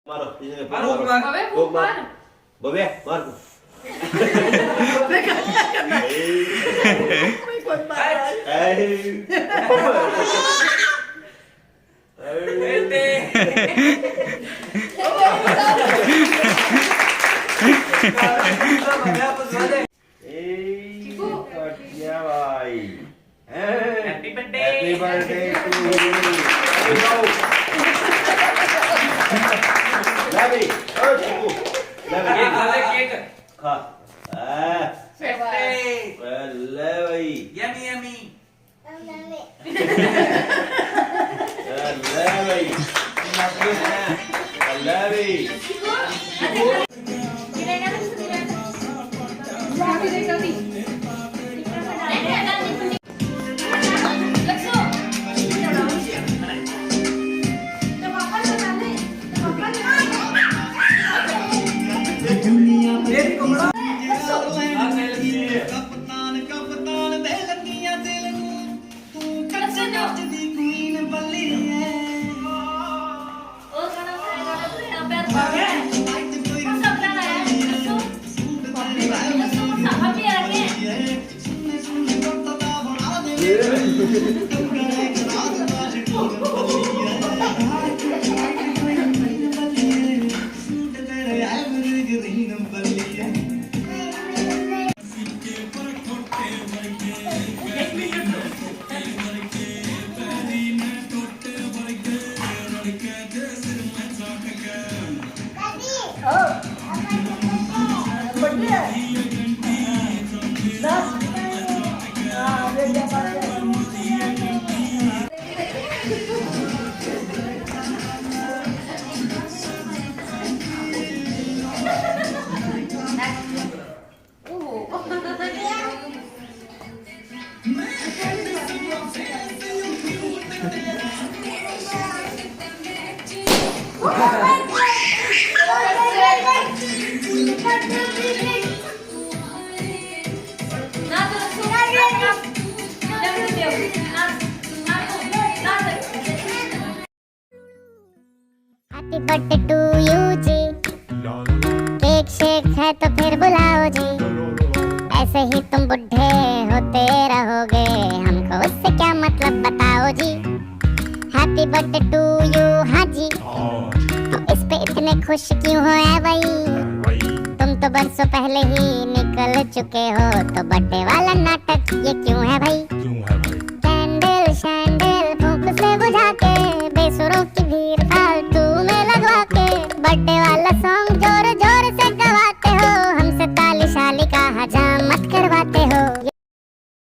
मारो इसने मारो भवे फूक मार भव्य मारไม่ควรมา happy birthday happy birthday to you Lovi ओ चिकू केक खा ले केक खा सेवा Lovi yummy yummy Lovi Lovi happy birthday to you ji. Cake shake है तो फिर बुलाओ जी। ऐसे ही तुम बुढ़े होते रहोगे, हमको उससे क्या मतलब बताओ जी। हैप्पी बर्थडे टू यू हाँ जी। तो इस पे इतने खुश क्यों हो ऐ भाई, तुम तो बरसों पहले ही निकल चुके हो, तो बर्थडे वाला नाटक ये क्यों है भाई। कैंडल शैंडल फूंक से बुझा के, बेसुरों की भीड़ फालतू में लगवा के, बर्थडे वाला सॉन्ग जो